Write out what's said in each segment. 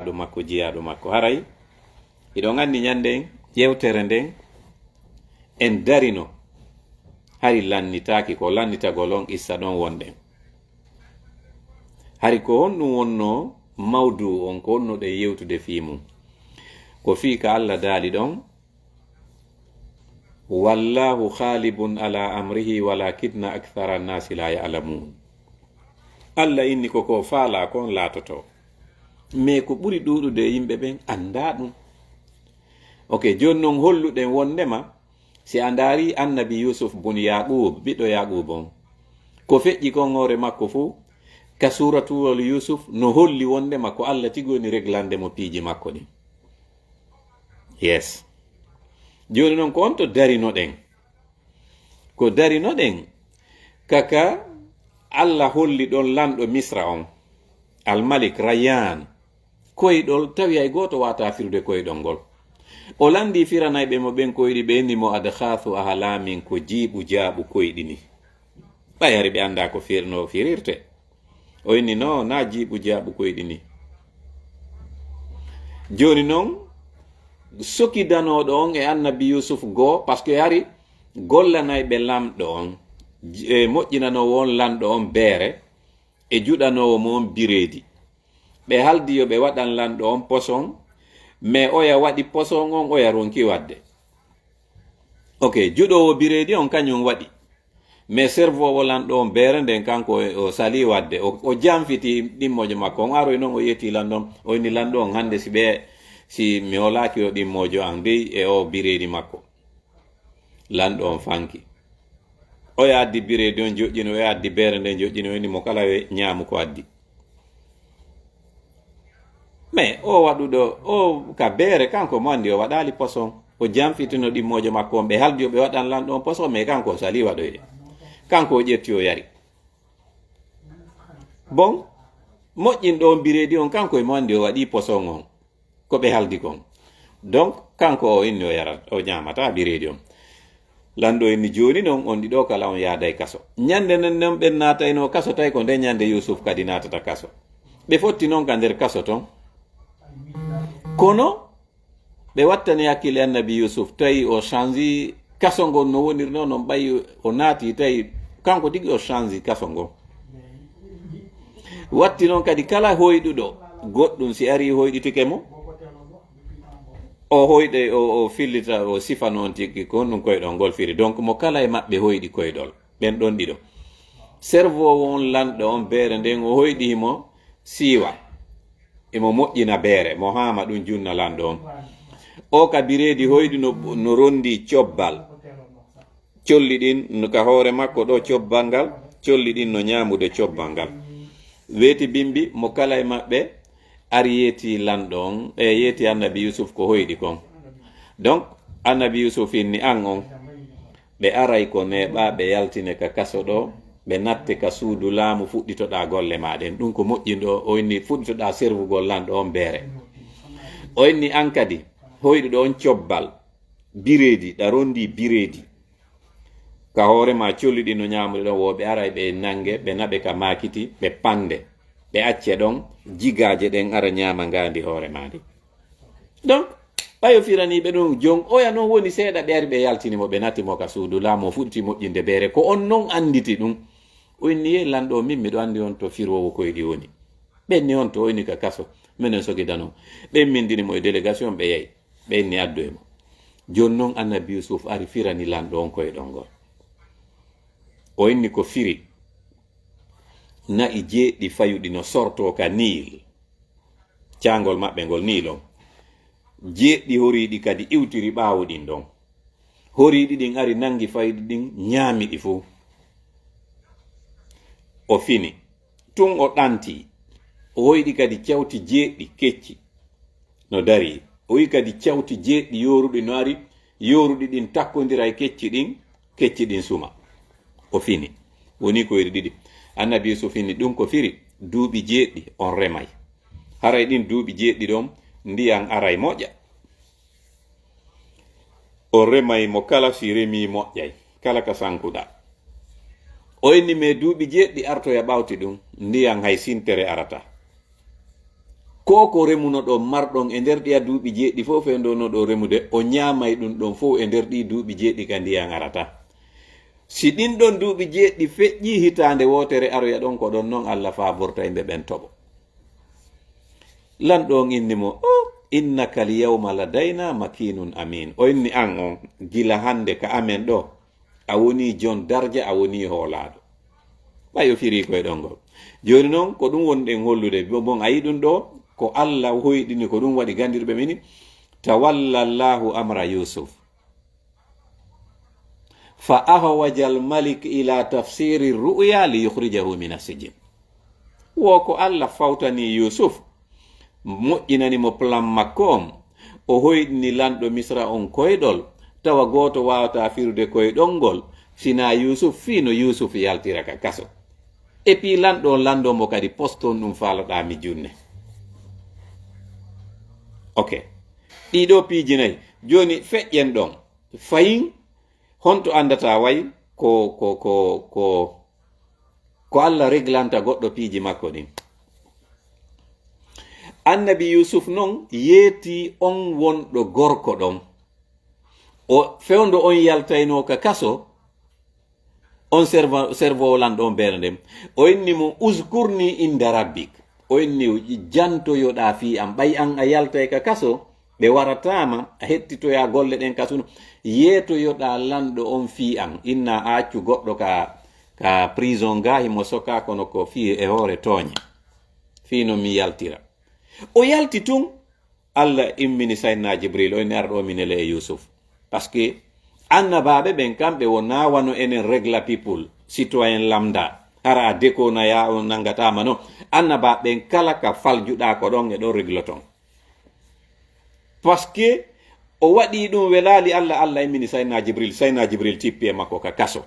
ɗum makko jiyaɗo makko haray iɗon andi ñanden yewtere nden en darino hari lannitaki ko lannitagol on issa ɗon wonɗen hari ko on ɗum wonno mawdu on ko wonno ɗe yewtude fimum ko fi ka Allah daali ɗon wallahu khalibun ala amrihi walakinna akthara annasi la ya'lamun. Allah inni ko faala kon latoto mais ko ɓuri ɗuɗude yimɓe ɓen anda ɗum. Ok, joni noon holluɗen wondema si a ndaari annabi Yusuf bun Yaqub ɓiɗɗo Yaqub on ko feƴƴi kon hoore makko fuu ka suratuwol Yusuf no holli wondema ko Allah tigoni reglande mo piiji makko ɗin. Yes, joni noon ko on to darinoɗen ko darinoɗen kaka Allah holli ɗon lanɗo Misra on Al-Malik Rayyan koyɗol tawi ay goto wata firude koyɗol ngol o landi firanayɓe mo ɓen koyɗi ɓe inni mo adkhathu ahlamin ko jiiɓu jaaɓu koyɗi ni ɓayari ɓe anda ko firno firirte o inni no na jiiɓu jaaɓu koyɗi ni. Joni noon sokidanoɗo on e annabi Yusuf goo par ce que hari gollanayɓe lamɗo on moƴƴinanowo on lanɗo on beere e juɗanowo mo on bireedi ɓe haldi yo ɓe waɗan lanɗo on poson mais oya waɗi poson on oya ronki wadde. Ok, juɗowo bireedi on kañum waɗi mais servowo lanɗo on beere nden kanko o sali wadde o jamfiti ɗimmojo makko on aroy noon o yetti lanɗon o inni lanɗo on hande si mi holaki o ɗimmojo an dey e o bireedi makko lanɗo on fanki oya addi bireedi on joƴƴini oya addi beere nden joƴƴini o inni mo kala ñaamu ko addi mais o waɗuɗo o ka beere kanko mo andi o waɗali poson o jamfitino ɗimmojo makko on ɓe haldi o ɓe waɗan lanɗo on poson mais kanko o sali waɗoyde kanko o ƴetti o yari bon moƴƴinɗo on bireedi on kanko e mo andi o waɗi poson on ko ɓe haldi kon donc kanko o inni o yara o ñamata bireedi on lanɗo inni joni noon on ɗiɗo kala on yaaday kaso ñande nen noon ɓen natayno kaso tawi ko nde ñande Yusuf kadi natata kaso ɓe fotti noon ka nder kaso ton kono ɓe wattani hakkille annabi Yusuf tawi o changi kaso ngon no wonirno noon ɓayi o naati tawi kanko tigi o changi kaso ngon watti noon kadi kala hoyɗuɗo goɗɗum si ari hoyɗitike mo o hoyɗe o fillita o sifa noon tigi ko ɗum koyɗol ngol firi donc mo kala e maɓɓe hoyɗi koyɗol ɓen ɗon ɗiɗo servowo on lanɗo on beere nden o hoyɗimo siiwa emo moƴƴina beere mo hama ɗum junna lanɗo on o ka bireedi hoyɗi no rondi cobbal colli ɗin ka hoore makko ɗo cobbal ngal colli ɗin no ñamude cobbal ngal weeti bimbi mo kala e maɓɓe ari yeeti lanɗo on yeeti annabi Yusuf ko hoyɗi kon donc annabi Yusuf inni an on ɓe aray ko neɓa ɓe yaltine ka kaso ɗo ɓe natte ka suudu laamu fuɗɗitoɗa golle maɗen ɗum ko moƴƴinɗo o inni fuɗɗitoɗa servugol lanɗo on beere o inni an kadi hoyɗuɗo on cobbal bireedi ɗa rondi bireedi ka hoorema colliɗi no ñamude ɗon wo ɓe aray ɓe nange ɓe naɓe ka makiti ɓe pande ɓe acce ɗon jigaje ɗen ara ñama ngandi hoore madi donc ɓayo firaniɓe ɗum jon oya noon woni seeɗa ɓe ari ɓe yaltinimo ɓe nattimo ka suudu laamu fuɗɗiti moƴƴinde beere ko on noon anditi ɗum o inni ye lanɗo min miɗo andi on to firwowo koyɗi woni ɓenni on to oyni ka kaso minen sogidano ɓen mindinimo e délégation ɓe yeyi ɓe inni addu e mo joni noon annabi Yusuf ari firani lanɗo on koyɗol ngol o inni ko firi na'i jeeɗɗi fayuɗi no sorto ka Nil cangol maɓɓe ngol Nil on jeeɗɗi horiɗi kadi iwtiri ɓaawo ɗin ɗon horiɗi ɗin ari nangi fayuɗi ɗin ñaamiɗi fuu o fini tun o ɗanti o hoyɗi kadi cawti jeeɗɗi kecci no dari o wi kadi cawti jeeɗɗi yoruɗi no ari yoruɗi ɗin takkodira e kecci ɗin suma o fini woni ko iri ɗiɗi annabi Yusuf inni ɗum ko firi duuɓi jeeɗɗi on remay haray ɗin duuɓi jeeɗɗi ɗon ndiyan aray moƴƴa o remay mo kala si remi moƴƴay kala ka sankuɗa o inni me duuɓi jeeɗɗi artoya ɓawti ɗum ndiyan hay sintere arata ko remuno ɗo marɗon e nder ɗiya duuɓi jeeɗɗi fof e ndono ɗo remude o ñaamay ɗum ɗon fof e nder ɗi duuɓi jeeɗɗi ka ndiyan arata. Si ɗin ɗon duuɓi jeeɗɗi feƴƴi hitande wotere aroya ɗon ko ɗon noon Allah favorta yimɓe ɓen toɓo. Lan ɗon inni mo innaka al yawma ladayna makinun amin. O inni an on gila hande ka amen ɗo a woni jon darja, a woni hoolaɗo. ɓayo firi koye ɗon ngol. Joni noon ko ɗum wonɗen hollude bon ayi ɗum ɗo ko Allah hoyɗini ko ɗum waɗi gandirɓe mini tawalla llahu amra Yusuf fa ahwaja al malik ila tafsiri ru'ya li yukhrijahu min asijin. Wo ko Allah fawtani Yusuf moƴƴinani mo plan makko on o hoyɗini lanɗo Misra on koyɗol tawa goto wawata firude koyɗol ngol sina Yusuf fino Yusuf yaltira ka kaso. Et puis lanɗo landomo kadi poston ɗum faloɗa mi junne. Ok, ɗiɗo piiji nayi joni feƴƴen ɗon fayin honto andata way ko Allah reglanta goɗɗo piiji makko ɗin. Annabi Yusuf non yeeti on wonɗo gorko ɗon o fewndo on yaltayno ka kaso on servo lanɗo beele ndem o inni mo uskurni inda rabbik, o inni jantoyoɗa fi am ɓay an a yaltay ka kaso ɓe waratama a hettitoya golle ɗen kasuno yetoyoɗa lanɗo on fi am inna accu goɗɗo ka prison ga himo soka kono ko fi e hoore tooñe fino mi yaltira. O yalti tun Allah immini sayna Jibril o inni arɗo minele e Yusuf parce que annabaɓe ɓen kamɓe wona wano enen régla people citoyen lambda ara a dekona ya on nangatama no. Annabaɓe ɓen kala ka faljuɗa ko ɗon e ɗon régla ton parce que o waɗi ɗum welali Allah immini sayna Jibril tippi e makko ka kaso.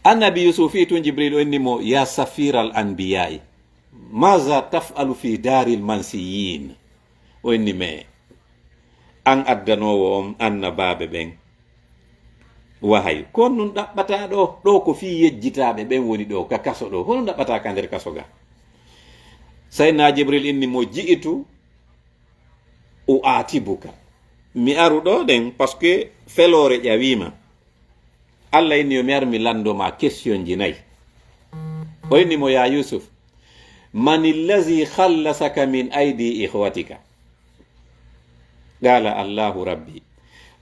Annabi Yusuf fi tun Jibril o inni mo ya safira al anbiyai maza taf'alu fi daril mansiyin. O inni me an addanowo on annabaɓe ɓen wahay kon nun ɗaɓɓata ɗo ko fi yejjitaɓe ɓen woni ɗo ka kaso ɗo hono ɗaɓɓata ka nder kaso ga. sayna Jibril inni mo ji'itu o atibuka mi aru ɗo ɗen parce que felore ƴawima Allah inni yo mi ar mi landoma question ji nayi. O inni mo ya Yusuf man illazi khallasaka min aidi ikhwatika qala Allahu rabbi.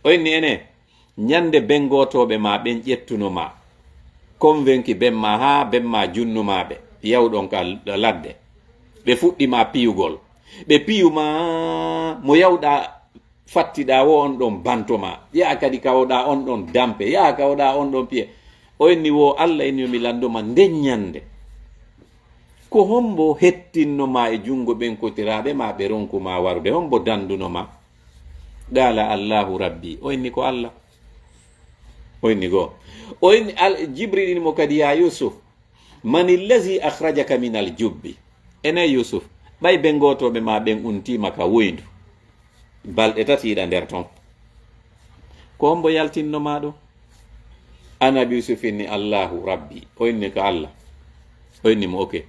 O inni ene ñande bengotoɓe ma ɓen ƴettunoma convaincu benma ha benma junnumaɓe yawɗon ka ladde ɓe fuɗɗima piyugol ɓe piyuma mo yawɗa fattiɗa wo on ɗon bantoma yaa kadi kawoɗa on ɗon dampe yaa kawoɗa on ɗon piye. O inni wo Allah inni yomi landoma nden ñande ko hombo hettinnoma e jungo ɓen kotiraɓe ma ɓe ronkuma warude hombo dandunoma. qala Allahu rabbi. O inni ko Allah. O inni go o inni Jibril inni mo kadi ya Yusuf man illazi akhrajaka min al jubbi. ene Yusuf ɓay bengotoɓe ma ɓen untima ka woyndu balɗe tatiɗa nder ton ko hombo yaltinnoma ɗo. Annabi Yusuf inni Allahu rabbi. O inni ko Allah. O inni mo ok.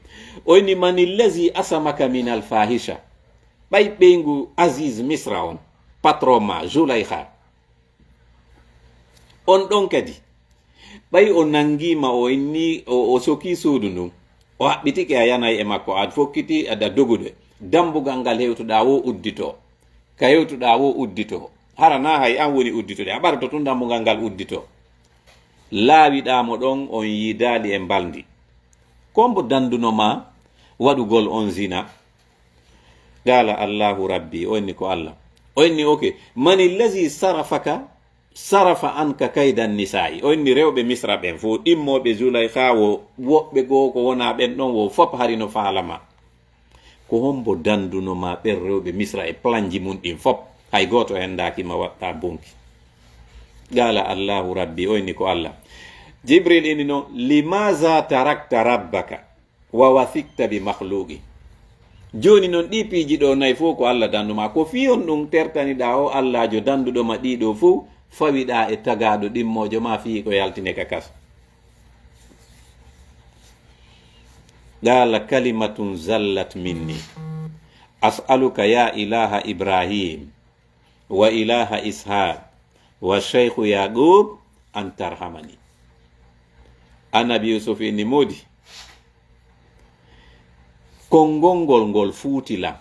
O inni man illazi asamaka min al fahisha ɓay ɓeygu Aziz Misra on patron ma Zulaykha on ɗon kadi ɓay o nangima o inni o soki suudu ndun o haɓɓitike a yanayi e makko a fokkiti ada dogude dambugal ngal hewtuɗa wo uddito ka hewtuɗa wo uddito hara na hay an woni udditode a ɓarto tun dambugal ngal uddito laawiɗamo ɗon on yidali e mbaldi kombo dandunoma waɗugol on zina. qala Allahu rabbi. O inni ko Allah. O inni ok man illazi sarafa anka kaydan nisa'i. O inni rewɓe Misra ɓen fo ɗimmoɓe Zulaykha wo woɓɓe goo ko wona ɓen ɗon wo fop harino faalama ko hombo dandunoma ɓen rewɓe Misra e planji mum ɗin fop hay goto hen dakima watta bonki. qala Allahu rabbi. O inni ko Allah. Jibril inni noon limaza tarakta rabbaka wa wathikta bi makhluqi. joni noon ɗi piiji ɗo nayi fof ko Allah danduma ko fiyon ɗum tertaniɗa o Allahjo danduɗoma ɗiɗo fof fawiɗa e tagaɗo ɗimmojo ma fi ko yaltine ka kas. qala kalimatun zallat minni as'aluka ya ilaha Ibrahim wa ilaha Ishaq wa shaykhu Yaqub an tarhamani. Annabi Yusuf inni modi kongongol ngol fuutilam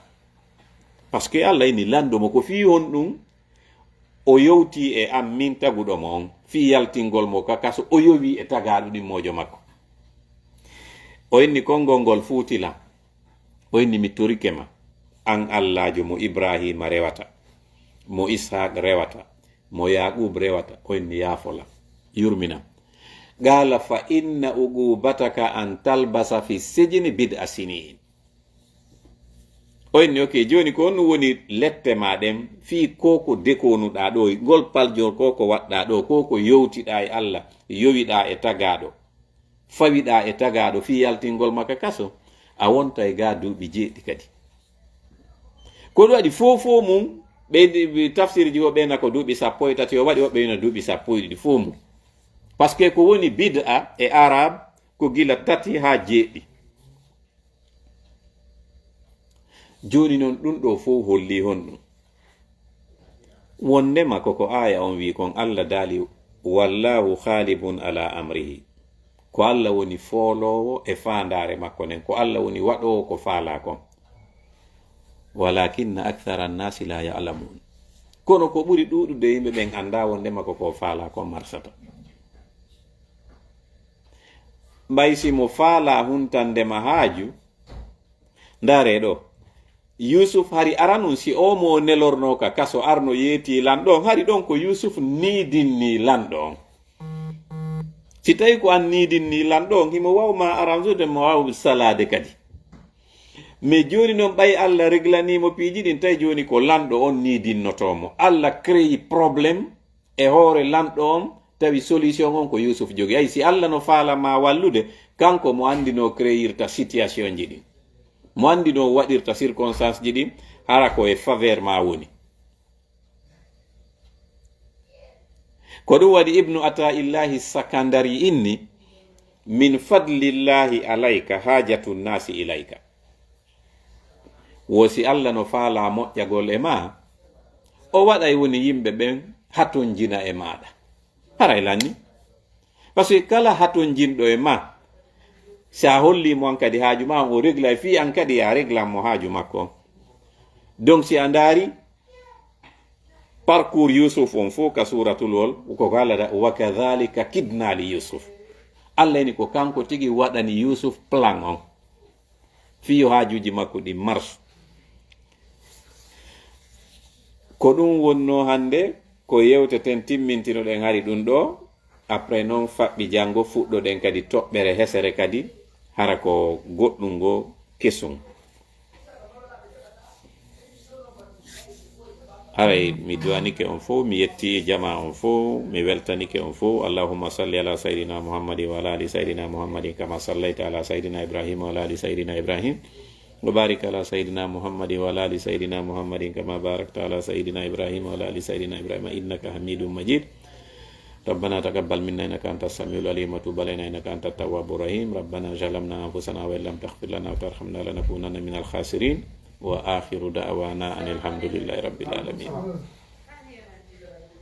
parce que Allah ini landomo ko fi on ɗum o yowti e am min taguɗomo on fi yaltingol mo kakaso o yowi e tagaɗo ɗin mojo makko. O inni kongol ngol fuutilam, o inni mi torike ma an Allahjo mo Ibrahima rewata, mo Ishaq rewata, mo Yaqub rewata, o inni yaafolam yurminam. Gala fa inna ugubataka an talbasa fi sijini bid'a sinin. O inni ok, joni ko on woni lette maɗen fi koko dekonuɗa ɗo, gol paljol koko waɗɗa ɗo, koko yowtiɗa e Allah, yowiɗa e tagaɗo, fawiɗa e tagaɗo fi yaltingol makka kaso, a wonta e ga duuɓi jeeɗi kadi. Ko ɗum waɗi fofo mum ɓe tafsirji o ɓena ko duuɓi 13 o waɗi woɓɓe wina duuɓi 12 fo mum, par ce que ko woni bid'a e arabe ko gila 3 ha 7. Joni noon ɗum ɗo fo holli honɗum wondema koko aya on wi kon Allah daali wallahu khalibun ala amrihi, ko Allah woni foolowo e fandare makko nen, ko Allah woni waɗowo ko faala kon. Walakinna akthara annasi la ya'lamun, kono ko ɓuri ɗuɗude yimɓe ɓen anda wondema koko faala kon marsata. Mbaysi mo faala huntandema haaju ndare ɗo Yusuf hari aranun si o mo nelorno ka kaso arno yeti lanɗon, hari ɗon ko Yusuf nidinni lanɗon. Si tawi ko an nidinni lanɗon himo wawma aranzude mo waw salade kadi, mais joni noon ɓay Allah reglanimo piiji ɗin, tawi joni ko lanɗo on nidinnotomo. Allah créi probléme e hoore lanɗo on, tawi solution on ko Yusuf jogi. Ay si Allah no faalama wallude, kanko mo andi no créirta situation ji ɗin, mo andi no waɗirta circonstance ji ɗin, hara ko e faveur ma woni. Ko ɗum waɗi Ibnu Ataillahi Sakandari inni min fadlillahi alayka hajatu nnasi ilayka. Wosi Allah no faala moƴƴagol e ma, o waɗay woni yimɓe ɓen haton jina e maɗa. Haray lanni, par ce que kala haton jinɗo e ma, sa hollimo an kadi haaju ma o régla fi an kadi ya réglan mo haaju makko. Donc si a ndaari parcours Yusuf on fo ka suratul wol ko Allah wa kadhalika kidna li Yusuf, Allah ni ko kanko tigi waɗani Yusuf plan on fiyo haajuji makko ɗi marche. Ko ɗum wonno hande ko yewteten timmintinoɗen hari ɗum ɗo, après noon faɓɓi jango fuɗɗoɗen kadi toɓɓere hesere kadi hara ko goɗɗum go kesum. Haray mi duwanike on fo, mi yetti jama on fo, mi weltanike on fo. Allahumma salli ala sayidina Muhammadin wa ala ali sayidina Muhammadin kama sallaita ala sayidina Ibrahim wa ala ali sayidina Ibrahim wa barik ala sayidina Muhammadin wa ala ali sayidina Muhammadin kama barakta ala sayidina Ibrahim wa ala ali sayidina Ibrahim innaka Hamidum Majid. ربنا تقبل منا انك انت السميع العليم وتب علينا انك انت التواب الرحيم. ربنا ظلمنا انفسنا وان لم تغفر لنا وترحمنا لنكونن من الخاسرين. واخر دعوانا ان الحمد لله رب العالمين.